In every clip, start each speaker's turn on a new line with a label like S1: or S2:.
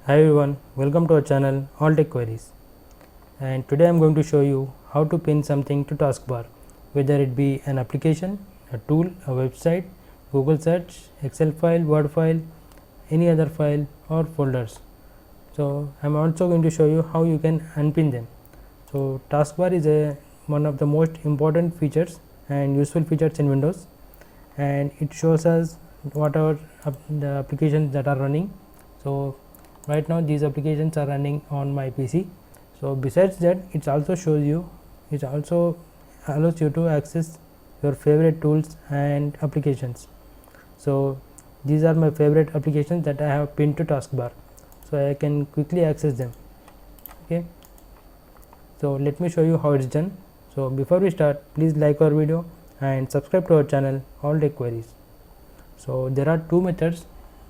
S1: Hi everyone, welcome to our channel All Tech Queries, and today I am going to show you how to pin something to taskbar, whether it be an application, a tool, a website, Google search, Excel file, Word file, any other file or folders. So I am also going to show you how you can unpin them. So taskbar is one of the most important features and useful features in Windows, and it shows us whatever the applications that are running. So right now these applications are running on my PC. So besides that, it also allows you to access your favorite tools and applications. So these are my favorite applications that I have pinned to taskbar, so I can quickly access them. Okay, so let me show you how it's done. So before we start, please like our video and subscribe to our channel All Tech Queries. So there are two methods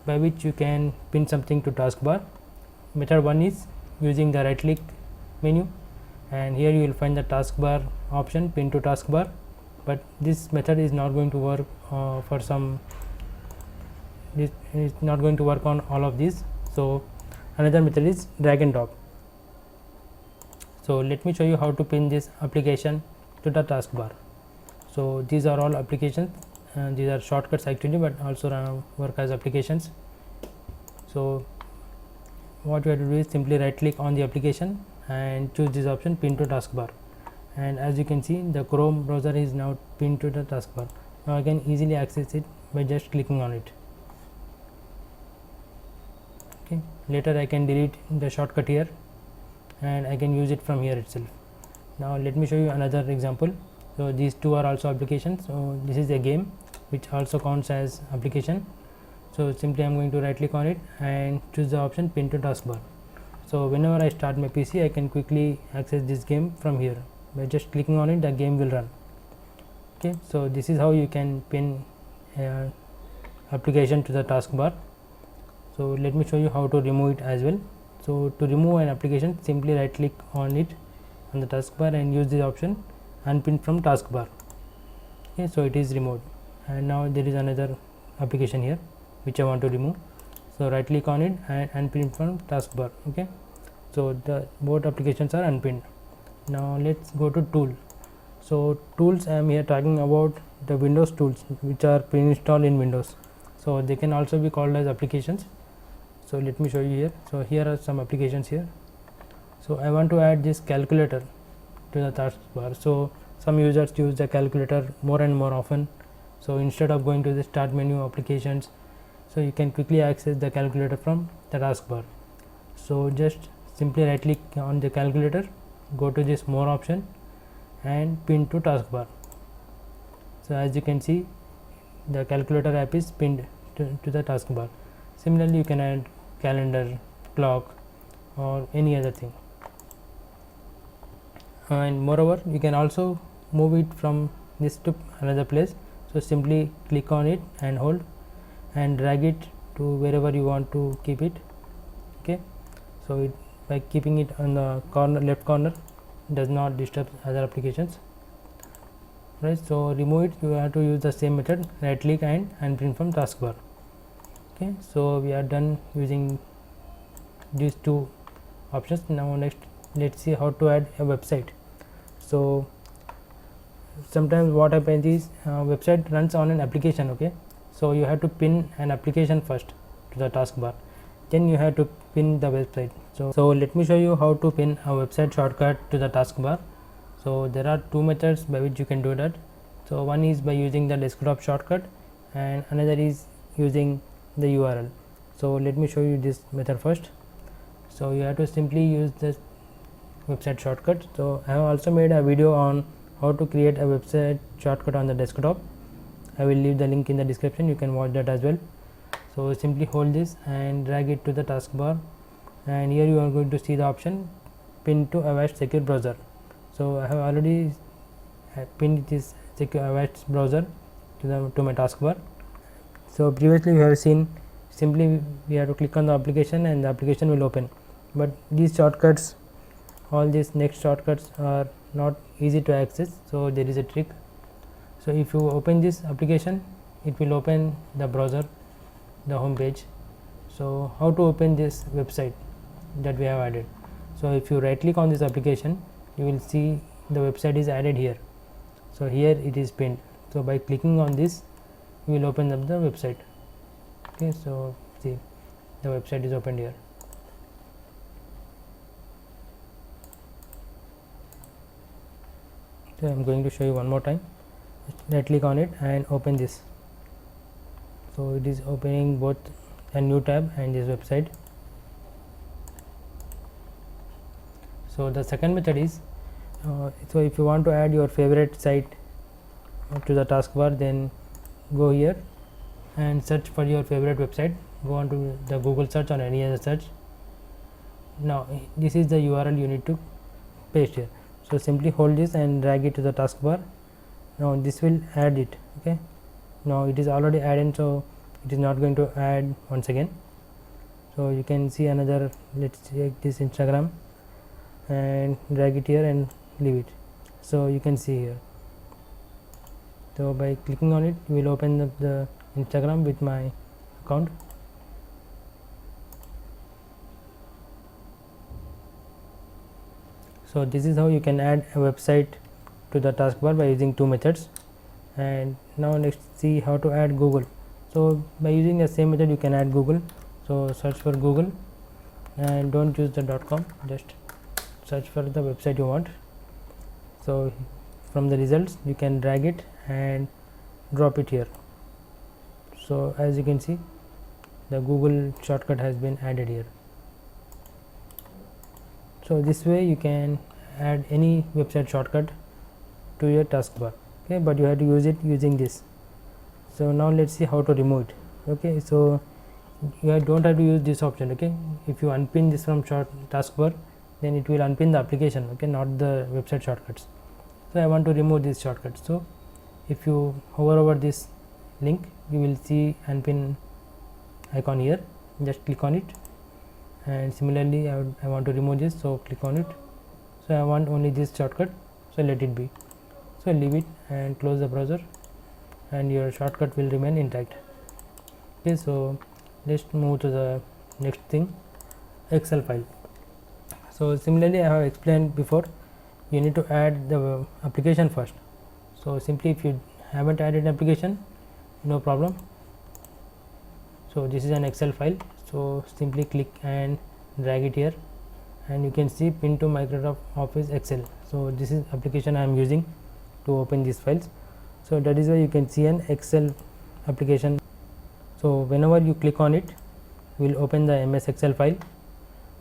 S1: by which you can pin something to taskbar. Method 1 is using the right click menu, and here you will find the taskbar option, pin to taskbar, but this method is not going to work this is not going to work on all of these. So another method is drag and drop. So let me show you how to pin this application to the taskbar. So these are all applications, and these are shortcuts actually, but also work as applications. So what you have to do is simply right click on the application and choose this option, pin to taskbar, and as you can see, the Chrome browser is now pinned to the taskbar. Now I can easily access it by just clicking on it. Okay, later I can delete the shortcut here and I can use it from here itself. Now let me show you another example. So these two are also applications. So this is a game which also counts as application. So simply I am going to right click on it and choose the option, pin to taskbar. So whenever I start my PC, I can quickly access this game from here. By just clicking on it, the game will run. Okay, so this is how you can pin application to the taskbar. So let me show you how to remove it as well. So to remove an application, simply right click on it on the taskbar and use this option, unpin from taskbar. Okay, so it is removed, and now there is another application here which I want to remove. So right click on it and unpin from taskbar. Okay, so the both applications are unpinned. Now let's go to tool. So tools, I am here talking about the Windows tools which are pre-installed in Windows. So they can also be called as applications. So let me show you here. So here are some applications here. So I want to add this calculator to the taskbar. So some users use the calculator more and more often. So instead of going to the start menu, applications, so you can quickly access the calculator from the taskbar. So just simply right click on the calculator, go to this more option and pin to taskbar. So as you can see, the calculator app is pinned to the taskbar. Similarly, you can add calendar, clock, or any other thing. And moreover, you can also move it from this to another place. So simply click on it and hold and drag it to wherever you want to keep it. Okay, so by keeping it on the corner, left corner, does not disturb other applications, right? So remove it, you have to use the same method, right click and unpin from taskbar. Okay, so we are done using these two options. Now next, let's see how to add a website. So sometimes what happens is website runs on an application. Okay, so you have to pin an application first to the taskbar, then you have to pin the website. So let me show you how to pin a website shortcut to the taskbar. So there are two methods by which you can do that. So one is by using the desktop shortcut and another is using the URL. So let me show you this method first. So you have to simply use this website shortcut. So I have also made a video on how to create a website shortcut on the desktop. I will leave the link in the description, you can watch that as well. So simply hold this and drag it to the taskbar, and here you are going to see the option, pin to Avast secure browser. So I have already pinned this secure Avast browser to my taskbar. So previously we have seen, simply we have to click on the application and the application will open, but these shortcuts, all these next shortcuts are not easy to access. So there is a trick. So if you open this application, it will open the browser, the home page. So how to open this website? that we have added. So if you right click on this application, you will see the website is added here. So here it is pinned. So by clicking on this, you will open up the website. Okay, so see, the website is opened here. So I am going to show you one more time. Right click on it and open this. So it is opening both a new tab and this website. So the second method is, so if you want to add your favorite site to the taskbar, then go here and search for your favorite website. Go on to the Google search or any other search. Now this is the URL you need to paste here. So simply hold this and drag it to the taskbar. Now this will add it. Okay, now it is already added, so it is not going to add once again. So you can see another, let's take this Instagram and drag it here and leave it. So you can see here. So by clicking on it, you will open up the Instagram with my account. So this is how you can add a website to the taskbar by using two methods. And now let's see how to add Google. So by using the same method, you can add Google. So search for Google and don't use the .com, just search for the website you want. So from the results, you can drag it and drop it here. So as you can see, the Google shortcut has been added here. So this way you can add any website shortcut to your taskbar. Okay, but you have to use it using this. So now let's see how to remove it. Okay, so you don't have to use this option. Okay, if you unpin this from taskbar, then it will unpin the application. Okay, not the website shortcuts. So I want to remove this shortcut. So if you hover over this link, you will see unpin icon here. Just click on it. And similarly, I want to remove this, so click on it. So I want only this shortcut, so let it be. So leave it and close the browser, and your shortcut will remain intact. Okay, so let's move to the next thing, Excel file. So similarly, I have explained before, you need to add the application first. So simply, if you haven't added application, no problem. So this is an Excel file. So simply click and drag it here, and you can see pin to Microsoft Office Excel. So this is application I am using to open these files. So that is why you can see an Excel application. So whenever you click on it, will open the MS Excel file.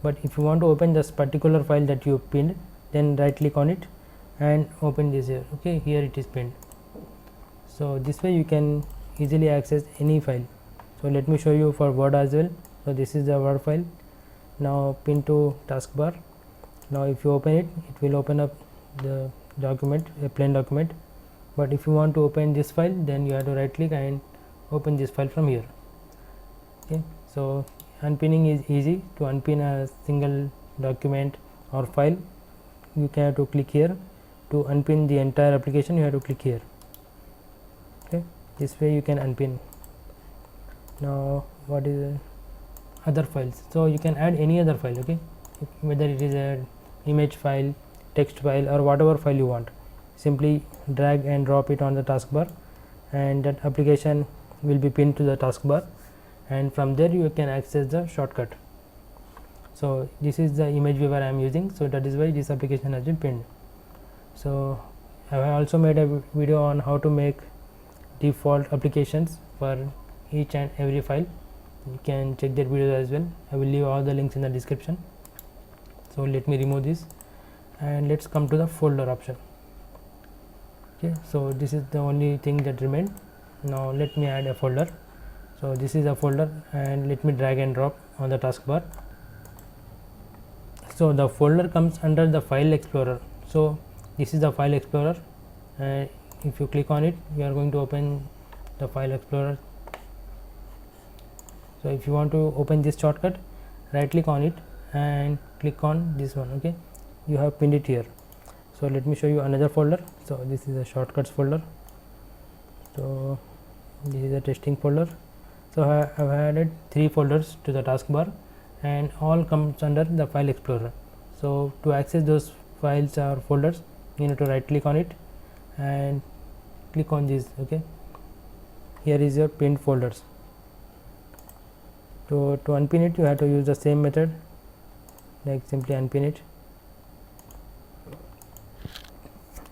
S1: But if you want to open this particular file that you pinned, then right click on it and open this here. Okay, here it is pinned. So this way you can easily access any file. So let me show you for Word as well. So this is the Word file. Now pin to taskbar. Now if you open it, it will open up the document, a plain document. But if you want to open this file, then you have to right click and open this file from here. Okay, so unpinning is easy. To unpin a single document or file, you can have to click here. To unpin the entire application, you have to click here. Okay, this way you can unpin. Now what is other files? So you can add any other file. Okay, whether it is a image file, text file, or whatever file you want. Simply drag and drop it on the taskbar, and that application will be pinned to the taskbar, and from there you can access the shortcut. So this is the image viewer I am using, so that is why this application has been pinned. So I have also made a video on how to make default applications for each and every file. You can check that video as well. I will leave all the links in the description. So let me remove this, and let's come to the folder option. Okay, so this is the only thing that remained. Now let me add a folder. So this is a folder, and let me drag and drop on the taskbar. So the folder comes under the file explorer. So this is the file explorer, and if you click on it, you are going to open the file explorer. So if you want to open this shortcut, right click on it and click on this one. Okay, you have pinned it here. So let me show you another folder. So this is a shortcuts folder. So this is a testing folder. So I have added 3 folders to the taskbar, and all comes under the file explorer. So to access those files or folders, you need to right click on it and click on this. Okay, here is your pinned folders. To unpin it, you have to use the same method, like simply unpin it.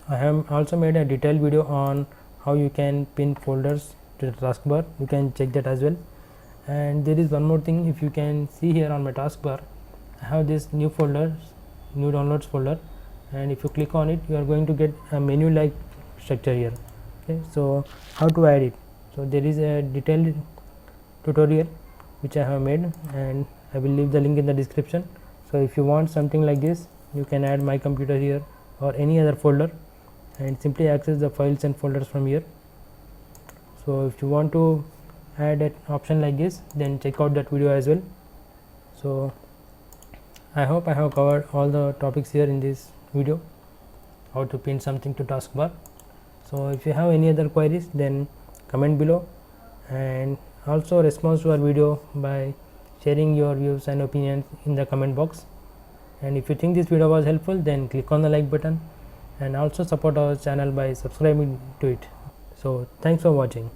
S1: I have also made a detailed video on how you can pin folders to the taskbar. You can check that as well. And there is one more thing, if you can see here on my taskbar, I have this new folder, new downloads folder, and if you click on it, you are going to get a menu like structure here. Okay, so how to add it? So there is a detailed tutorial which I have made, and I will leave the link in the description. So if you want something like this, you can add my computer here or any other folder and simply access the files and folders from here. So if you want to add an option like this, then check out that video as well. So I hope I have covered all the topics here in this video, how to pin something to taskbar. So if you have any other queries, then comment below, and also respond to our video by sharing your views and opinions in the comment box. And if you think this video was helpful, then click on the like button, and also support our channel by subscribing to it. So thanks for watching.